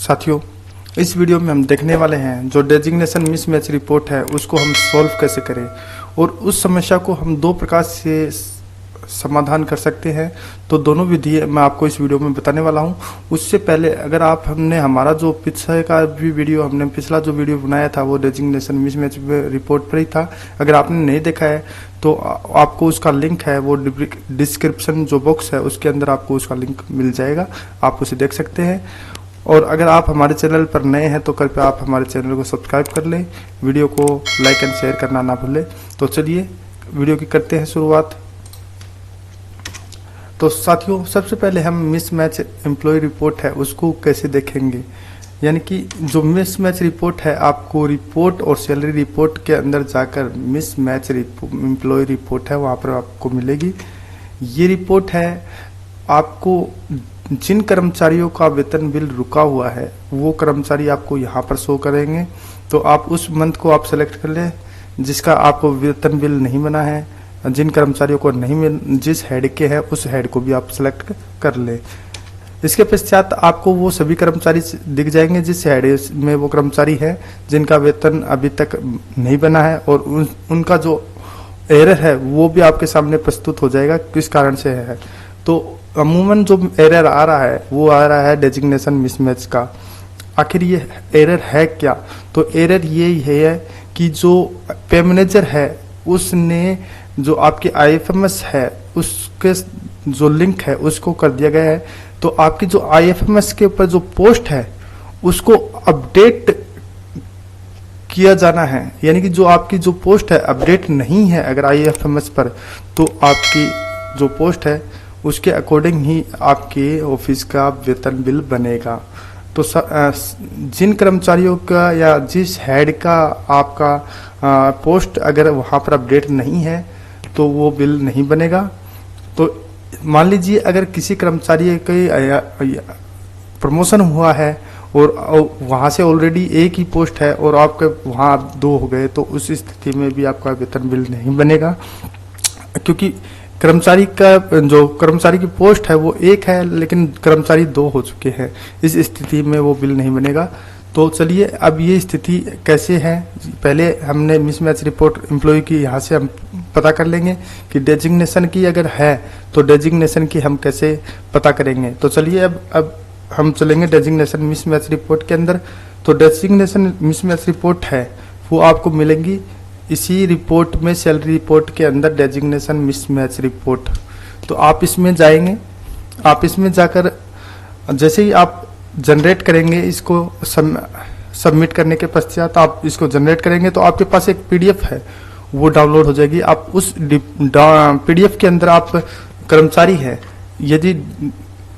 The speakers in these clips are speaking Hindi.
साथियों, इस वीडियो में हम देखने वाले हैं जो डेजिग्नेशन मिसमैच रिपोर्ट है उसको हम सॉल्व कैसे करें और उस समस्या को हम दो प्रकार से समाधान कर सकते हैं। तो दोनों विधि मैं आपको इस वीडियो में बताने वाला हूं। उससे पहले अगर आप हमने हमारा जो पिछला जो वीडियो बनाया था वो डेजिग्नेशन मिसमैच रिपोर्ट पर ही था। अगर आपने नहीं देखा है तो आपको उसका लिंक है, वो डिस्क्रिप्शन जो बॉक्स है उसके अंदर आपको उसका लिंक मिल जाएगा, आप उसे देख सकते हैं। और अगर आप हमारे चैनल पर नए हैं तो कृपया आप हमारे चैनल को सब्सक्राइब कर लें, वीडियो को लाइक एंड शेयर करना ना भूलें। तो चलिए वीडियो की करते हैं शुरुआत। तो साथियों, सबसे पहले हम मिसमैच एम्प्लॉय रिपोर्ट है उसको कैसे देखेंगे। यानी कि जो मिसमैच रिपोर्ट है, आपको रिपोर्ट और सैलरी रिपोर्ट के अंदर जाकर मिसमैच एम्प्लॉय रिपोर्ट है वहाँ पर आपको मिलेगी। ये रिपोर्ट है आपको जिन कर्मचारियों का वेतन बिल रुका हुआ है वो कर्मचारी आपको यहाँ पर शो करेंगे। तो आप उस मंथ को आप सेलेक्ट कर लें जिसका आपको वेतन बिल नहीं बना है। जिन कर्मचारियों को नहीं मिल, जिस हेड के हैं उस हेड को भी आप सेलेक्ट कर लें। इसके पश्चात आपको वो सभी कर्मचारी दिख जाएंगे जिस हेड में वो कर्मचारी हैं जिनका वेतन अभी तक नहीं बना है, और उनका जो एरर है वो भी आपके सामने प्रस्तुत हो जाएगा किस कारण से है। तो अमूमन जो एरर आ रहा है वो आ रहा है डेजिग्नेशन मिसमैच का। आखिर ये एरर है क्या? तो एरर ये है कि जो पे मैनेजर है उसने जो आपकी आईएफएमएस है उसके जो लिंक है उसको कर दिया गया है। तो आपकी जो आईएफएमएस के ऊपर जो पोस्ट है उसको अपडेट किया जाना है। यानी कि जो आपकी जो पोस्ट है अपडेट नहीं है अगर आईएफएमएस पर, तो आपकी जो पोस्ट है उसके अकॉर्डिंग ही आपके ऑफिस का वेतन बिल बनेगा। तो जिन कर्मचारियों का या जिस हेड का आपका पोस्ट अगर वहाँ पर अपडेट नहीं है तो वो बिल नहीं बनेगा। तो मान लीजिए अगर किसी कर्मचारी का प्रमोशन हुआ है और वहाँ से ऑलरेडी एक ही पोस्ट है और आपके वहाँ दो हो गए, तो उस स्थिति में भी आपका वेतन बिल नहीं बनेगा, क्योंकि कर्मचारी की पोस्ट है वो एक है लेकिन कर्मचारी दो हो चुके हैं। इस स्थिति में वो बिल नहीं बनेगा। तो चलिए अब ये स्थिति कैसे है, पहले हमने मिसमैच रिपोर्ट एम्प्लॉय की यहाँ से हम पता कर लेंगे कि डेजिग्नेशन की अगर है तो डेजिग्नेशन की हम कैसे पता करेंगे। तो चलिए अब हम चलेंगे डेजिग्नेशन मिसमैच रिपोर्ट के अंदर। तो डेजिग्नेशन मिसमैच रिपोर्ट है वो आपको मिलेंगी इसी रिपोर्ट में, सैलरी रिपोर्ट के अंदर डेजिग्नेशन मिसमैच रिपोर्ट। तो आप इसमें जाएंगे, आप इसमें जाकर जैसे ही आप जनरेट करेंगे इसको सबमिट करने के पश्चात आप इसको जनरेट करेंगे तो आपके पास एक पीडीएफ है वो डाउनलोड हो जाएगी। आप उस पीडीएफ के अंदर आप कर्मचारी है, यदि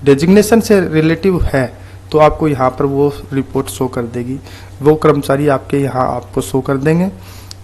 डेजिग्नेशन से रिलेटिव है तो आपको यहाँ पर वो रिपोर्ट शो कर देगी, वो कर्मचारी आपके यहाँ आपको शो कर देंगे।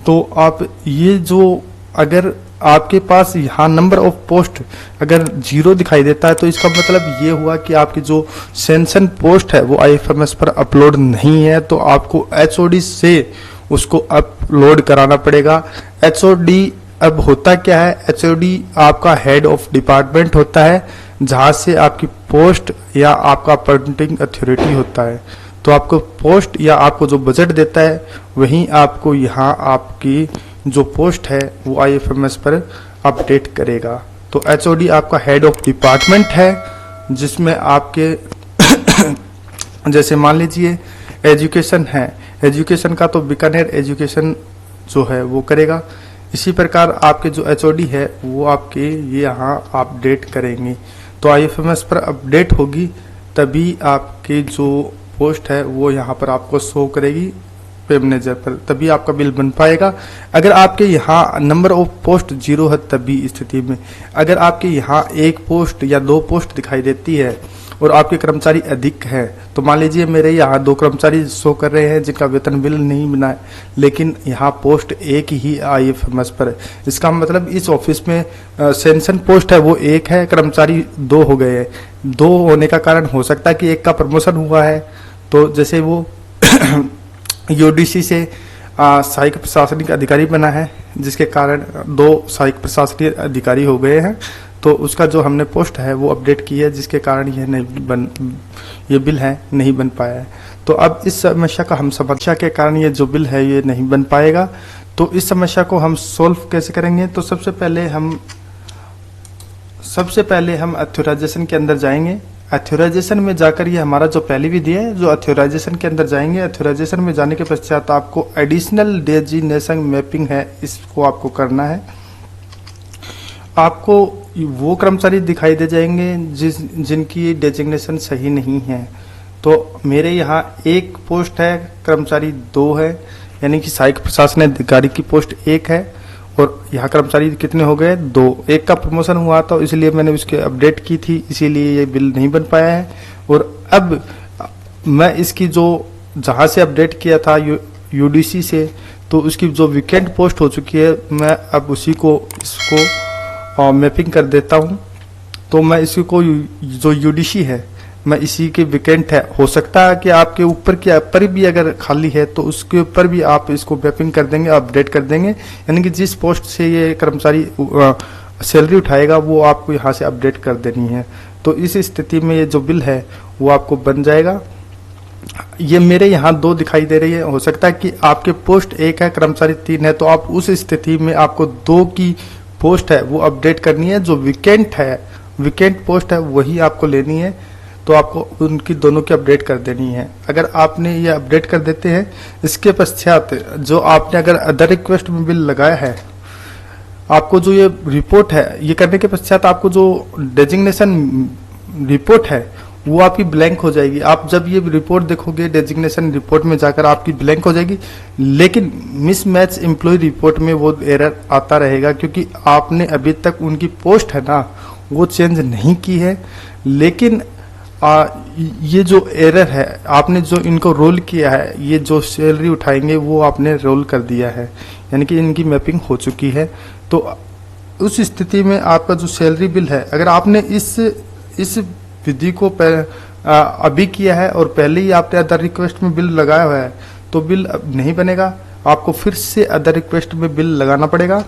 तो आप ये जो अगर आपके पास यहाँ नंबर ऑफ पोस्ट अगर 0 दिखाई देता है तो इसका मतलब ये हुआ कि आपकी जो सेंशन पोस्ट है वो आईएफएमएस पर अपलोड नहीं है, तो आपको एचओडी से उसको अपलोड कराना पड़ेगा। एचओडी अब होता क्या है, एचओडी आपका हेड ऑफ डिपार्टमेंट होता है जहाँ से आपकी पोस्ट या आपका अपॉइंटिंग अथॉरिटी होता है। तो आपको पोस्ट या आपको जो बजट देता है वहीं आपको यहाँ आपकी जो पोस्ट है वो आईएफएमएस पर अपडेट करेगा। तो एचओडी आपका हेड ऑफ डिपार्टमेंट है जिसमें आपके जैसे मान लीजिए एजुकेशन है, एजुकेशन का तो बीकानेर एजुकेशन जो है वो करेगा। इसी प्रकार आपके जो एचओडी है वो आपके ये यहाँ अपडेट करेंगे। तो आईएफएमएस पर अपडेट होगी तभी आपकी जो पोस्ट है वो यहाँ पर आपको शो करेगी पे मैनेजर पर, तभी आपका बिल बन पाएगा। अगर आपके यहाँ नंबर ऑफ पोस्ट 0 है तभी स्थिति में, अगर आपके यहाँ एक पोस्ट या 2 पोस्ट दिखाई देती है और आपके कर्मचारी अधिक हैं, तो मान लीजिए मेरे यहाँ 2 कर्मचारी शो कर रहे हैं जिनका वेतन बिल नहीं बना है लेकिन यहाँ पोस्ट एक ही आईएफएमएस पर, इसका मतलब इस ऑफिस में सेंशन पोस्ट है वो एक है, कर्मचारी 2 हो गए हैं। 2 होने का कारण हो सकता है कि एक का प्रमोशन हुआ है, तो जैसे वो यूडीसी से सहायक प्रशासनिक अधिकारी बना है जिसके कारण 2 सहायक प्रशासनिक अधिकारी हो गए हैं, तो उसका जो हमने पोस्ट है वो अपडेट की है जिसके कारण ये बिल है नहीं बन पाया है। तो अब इस समस्या का हम समस्या के कारण ये जो बिल है ये नहीं बन पाएगा। तो इस समस्या को हम सोल्व कैसे करेंगे? तो सबसे पहले हम अथोराइजेशन के अंदर जाएंगे। अथोराइजेशन में जाकर ये हमारा जो पहली विधि है, जो अथोराइजेशन के अंदर जाएंगे। अथोराइजेशन में जाने के पश्चात आपको एडिशनल डेजिग्नेशन मैपिंग है, इसको आपको करना है। आपको वो कर्मचारी दिखाई दे जाएंगे जिनकी डेजिग्नेशन सही नहीं है। तो मेरे यहाँ एक पोस्ट है, कर्मचारी 2 है, यानी कि सहायक प्रशासन अधिकारी की पोस्ट 1 है और यहाँ कर्मचारी कितने हो गए? 2। एक का प्रमोशन हुआ था, इसलिए मैंने उसके अपडेट की थी, इसीलिए ये बिल नहीं बन पाया है। और अब मैं इसकी जो जहाँ से अपडेट किया था यूडीसी से, तो उसकी जो वीकेंड पोस्ट हो चुकी है, मैं अब इसको मैपिंग कर देता हूँ। तो मैं इसी को जो यूडीसी है, मैं इसी के वीकेंड है, हो सकता है कि आपके ऊपर के ऊपर भी अगर खाली है तो उसके ऊपर भी आप इसको मैपिंग कर देंगे, अपडेट कर देंगे। यानी कि जिस पोस्ट से ये कर्मचारी सैलरी उठाएगा वो आपको यहाँ से अपडेट कर देनी है। तो इस स्थिति में ये जो बिल है वो आपको बन जाएगा। ये मेरे यहाँ 2 दिखाई दे रही है, हो सकता है कि आपके पोस्ट 1 है, कर्मचारी 3 है, तो आप उस स्थिति में आपको 2 की पोस्ट है वो अपडेट करनी है। जो वीकेंड पोस्ट है वही आपको लेनी है, तो आपको उनकी दोनों की अपडेट कर देनी है। अगर आपने ये अपडेट कर देते हैं, इसके पश्चात जो आपने अगर अदर रिक्वेस्ट में बिल लगाया है, आपको जो ये रिपोर्ट है, ये करने के पश्चात आपको जो डेजिग्नेशन रिपोर्ट है वो आपकी ब्लैंक हो जाएगी। आप जब ये रिपोर्ट देखोगे डेजिग्नेशन रिपोर्ट में जाकर आपकी ब्लैंक हो जाएगी, लेकिन मिसमैच एम्प्लॉय रिपोर्ट में वो एरर आता रहेगा, क्योंकि आपने अभी तक उनकी पोस्ट है ना वो चेंज नहीं की है। लेकिन ये जो एरर है, आपने जो इनको रोल किया है, ये जो सैलरी उठाएंगे वो आपने रोल कर दिया है, यानी कि इनकी मैपिंग हो चुकी है। तो उस स्थिति में आपका जो सैलरी बिल है, अगर आपने इस विधि को अभी किया है और पहले ही आपने अदर रिक्वेस्ट में बिल लगाया हुआ है, तो बिल अब नहीं बनेगा, आपको फिर से अदर रिक्वेस्ट में बिल लगाना पड़ेगा।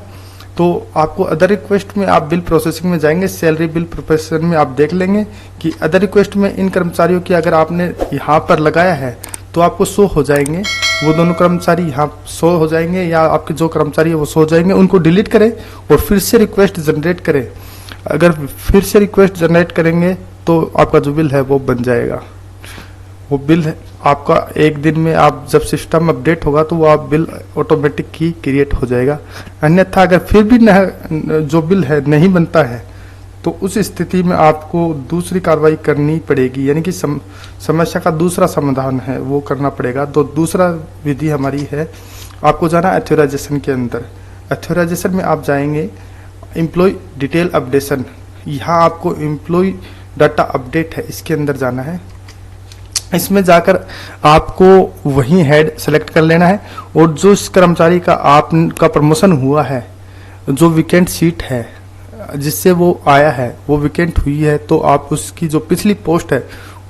तो आपको अदर रिक्वेस्ट में आप बिल प्रोसेसिंग में जाएंगे, सैलरी बिल प्रोसेसिंग में आप देख लेंगे कि अदर रिक्वेस्ट में इन कर्मचारियों की अगर आपने यहाँ पर लगाया है तो आपको शो हो जाएंगे, वो दोनों कर्मचारी यहाँ शो हो जाएंगे, या आपके जो कर्मचारी है वो शो हो जाएंगे। उनको डिलीट करें और फिर से रिक्वेस्ट जनरेट करें। अगर फिर से रिक्वेस्ट जनरेट करेंगे तो आपका जो बिल है वो बन जाएगा। वो बिल आपका एक दिन में, आप जब सिस्टम अपडेट होगा तो वो आप बिल ऑटोमेटिक ही क्रिएट हो जाएगा। अन्यथा अगर फिर भी जो बिल है नहीं बनता है तो उस स्थिति में आपको दूसरी कार्रवाई करनी पड़ेगी, यानी कि समस्या का दूसरा समाधान है वो करना पड़ेगा। तो दूसरा विधि हमारी है, आपको जाना अथोराइजेशन के अंदर। अथोराइजेशन में आप जाएंगे, एम्प्लॉय डिटेल अपडेशन, यहाँ आपको एम्प्लॉय डाटा अपडेट है, इसके अंदर जाना है। इसमें जाकर आपको वही हेड सेलेक्ट कर लेना है और जो इस कर्मचारी का आपका प्रमोशन हुआ है, जो वीकेंड सीट है जिससे वो आया है, वो वीकेंड हुई है, तो आप उसकी जो पिछली पोस्ट है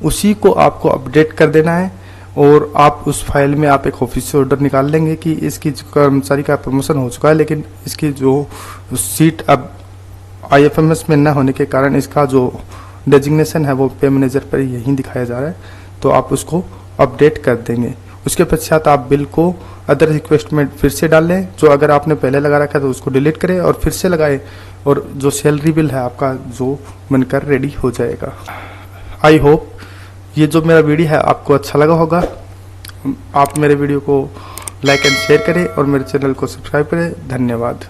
उसी को आपको अपडेट कर देना है। और आप उस फाइल में आप एक ऑफिस ऑर्डर निकाल लेंगे कि इसकी कर्मचारी का प्रमोशन हो चुका है, लेकिन इसकी जो सीट अब IFMS में न होने के कारण इसका जो डेजिग्नेशन है वो पे मैनेजर पर यहीं दिखाया जा रहा है, तो आप उसको अपडेट कर देंगे। उसके पश्चात आप बिल को अदर रिक्वेस्ट में फिर से डाल लें, जो अगर आपने पहले लगा रखा है तो उसको डिलीट करें और फिर से लगाएं, और जो सैलरी बिल है आपका जो बनकर रेडी हो जाएगा। आई होप ये जो मेरा वीडियो है आपको अच्छा लगा होगा। आप मेरे वीडियो को लाइक एंड शेयर करें और मेरे चैनल को सब्सक्राइब करें। धन्यवाद।